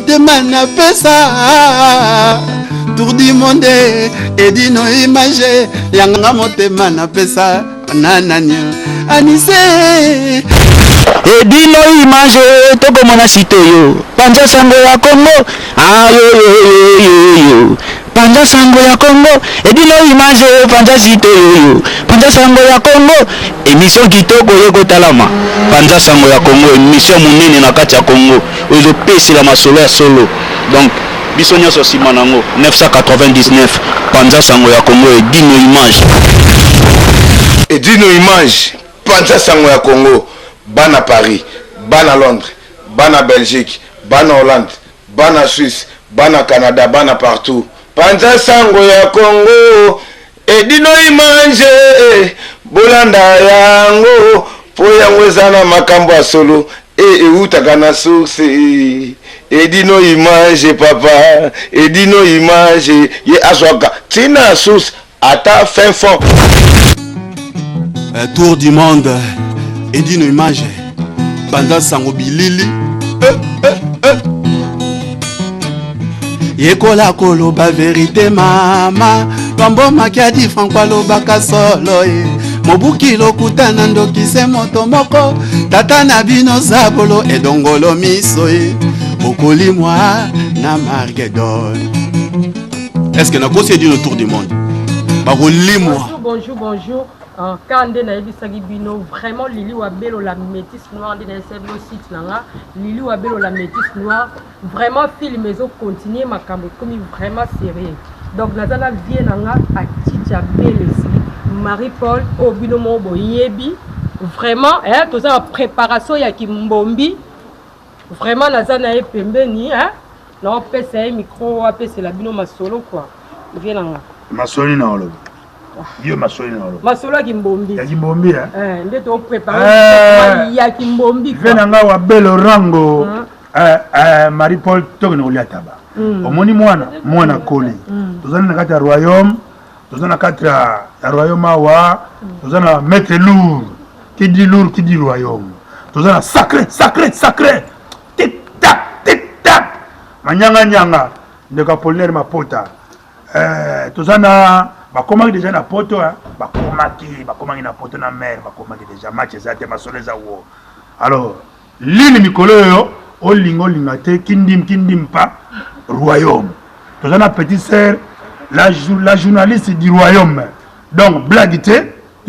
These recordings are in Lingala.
motema na pesa tour du monde edino image yanga motema na pesa nanani anise edino image toko mona sitoyo panja sango ya Congo ayo panja sango ya Congo edino image panja sitoyo panja sango ya Congo émission kitoko yeko talama panja sango ya Congo émission munene na kati ya Congo ozo pesi la masolo ya solo donc biso nyonso sima nango 999 panja sango ya Congo edino image panja sango ya Congo bana Paris bana Londres bana Belgique bana Hollande bana Suisse bana Canada bana partout panja sango ya Congo edino image bolanda yango po yango ezana makambo ya solo eutaka na source edino image papa edino image ye azwaka tina source ata fin fond tour du monde edino image panja sango bilili yekola koloba vérité mama pambo makiadi franco alobaka solo mobuki lokutana ndokise moto moko tata na bino zabolo edongolo miso bokolimwa na Margedon. Est-ce que nakosi edino tour du monde bakolimwa bonjour Kande na ebisaki bino vraiment Lili Wabelo la métisse noire de le site nanga Lili Wabelo la métisse noire vraiment film ezo continuer makambo comme vraiment sérieux donc nazana vie nanga a Titia Belesi Marie-Paul Obino Mobo Yebi vraiment tout ça en préparation ya Kimbombi vraiment nazana e pembeni na pesa micro apesa la bino masolo quoi vie nanga masolo na olobi Dieu m'a soigné. Masolo ya Kimbombi. Ya Kimbombi nde to préparer ya Kimbombi. Venanga wa belo rango Marie-Paul tokene olia taba. Omoni mwana kole. Tozana na kati ya royaume, tozana na kati ya royaume wa, tozana maître lourd. Qui dit royaume. Tozana sacré. Tic tac. Manyanga ndeka Polinaire Mapota. Tozana bakomaki déjà na poto bakomaki na poto na mer bakomaki déjà match ezate masoleza wo alors lini mikolo yo olinga te kindim pa royaume tozana petite sœur la journaliste du royaume donc blague te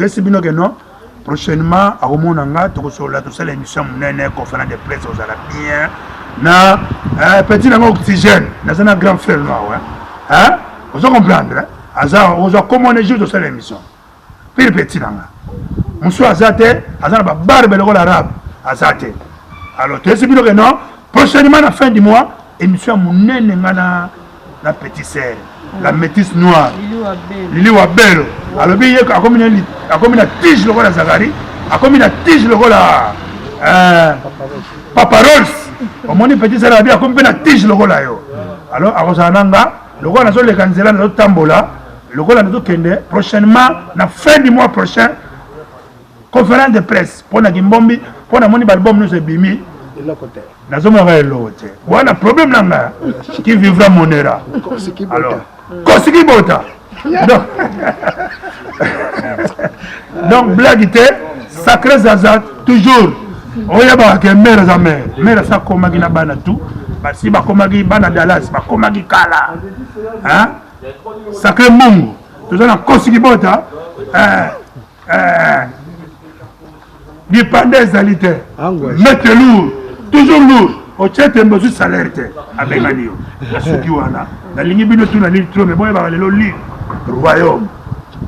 tu bino que non prochainement à Romonanga tokosola to sala émission munene conférence de presse aux bien na petit na oxygène na grand frère noir vous comprendre on a commandé juste de cette émission. Puis petit nanga. Monsieur Azate, Azana ba barbe le rôle arabe. Azate. Alors tu sais bien que non. Prochainement à la fin du mois, émission munene ngana la petite sœur, la métisse noire. Lili Wabelo. Alors bien il y a comme une tige le rôle à Zagari, comme une tige le rôle à Papa Rolls. Au moins petite sœur a bien comme une tige le rôle à yo. Alors à Rosananga, le rôle à le canzela le tambola. Le rôle de Kende, prochainement, la fin du mois prochain, conférence de presse pour la Gimbombi, pour la moni album nous est bimi. Nous sommes l'autre. Voilà, problème là, qui vivra mon era. Alors, Kosiki Bota. Donc, blague, sacré Zaza, toujours. On y a pas que mère à mère, ça comme Magina Bana tout. Si Bakomagi Bana Dallas, Bakomagi Kala. Hein? Sacré Mungu, tout ça Kosiki Bota, dépendance d'alité, mettre lourd, toujours lourd, au tchèque et mesure salaire, avec Manio, la Sukiwana, la ligne bino tout la ligne trop, mais bon, il va aller le lit, royaume.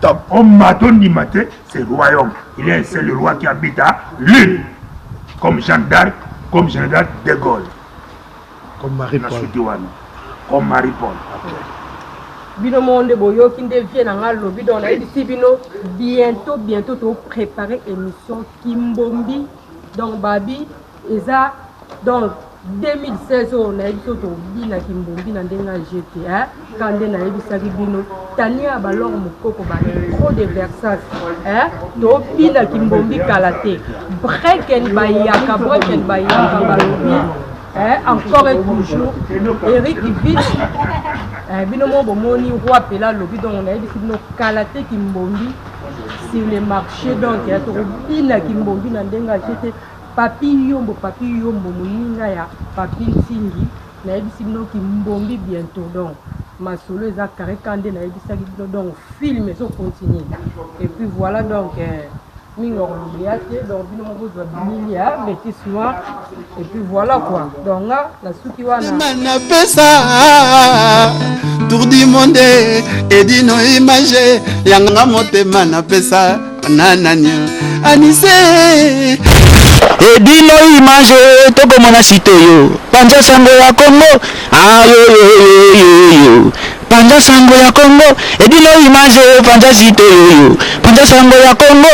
Top, on maton du matin, c'est royaume. Il est un seul roi qui habite à l'île, comme Jeanne d'Arc, comme général de Gaulle, comme Marie-Paul, comme Marie-Paul. Bino monde boyo qui devient dans le lobby donc on a dit bino bientôt to préparer émission Kimbombi donc Babi eza donc 2016 on a dit to bina Kimbombi na ndenga jeté quand na ebisaki bino tania balor mukoko ba trop de versage to bina Kimbombi kalaté break and bayaka balobi encore et toujours Eric Vite binomo bomoni roi pela lobi donc on a dit no kalaté qui mbombi sur les marchés donc il y a trop bina qui mbombi na ndenga j'étais papi yombo moninga ya papi nsingi na yebisi bino qui mbombi bientôt donc ma solo eza carré kande na yebisa bino donc film et so continue et puis voilà donc mingo lobiate donc bino mo bozwa bini ya métis noir et puis voilà quoi donc là la suki wana mana pesa tour du monde et dino image yanga motema na pesa nananya anise edino image tokomona site oyo panza sango ya Congo ayo panza sango ya Congo edino image panza site oyo panza sango ya Congo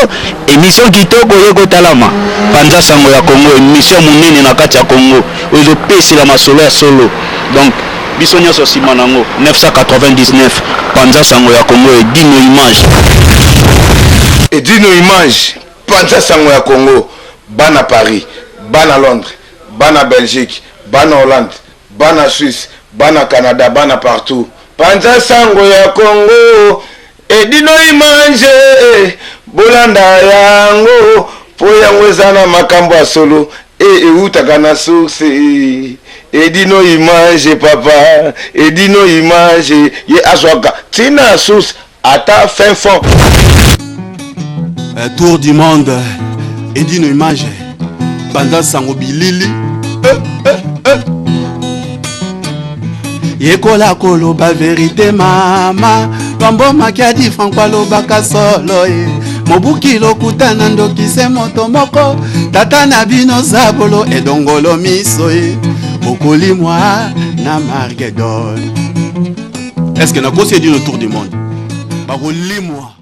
émission kitoko yekotalama panza sango ya Congo émission monene na kati ya Congo oyo pesela masolo ya solo donc biso nyonso nsima nango 999 panza sango ya Congo edino image panza sango ya Congo bana Paris bana Londres bana Belgique bana Hollande bana Suisse bana Canada bana partout panza sango ya Congo edino image bolanda yango po yango ezana makambo ya solo eutaka na source edino image papa edino image ye azwaka tina source ata fin fond tour du monde edino image panza sango bilili yekola koloba vérité mama bambomaki adi franco alobaka solo mobuki lokutana ndokise moto moko tata na bino zabolo edongolo miso bokolimwa na Margedon. Est-ce que nakosi edino tour du monde bakolimwa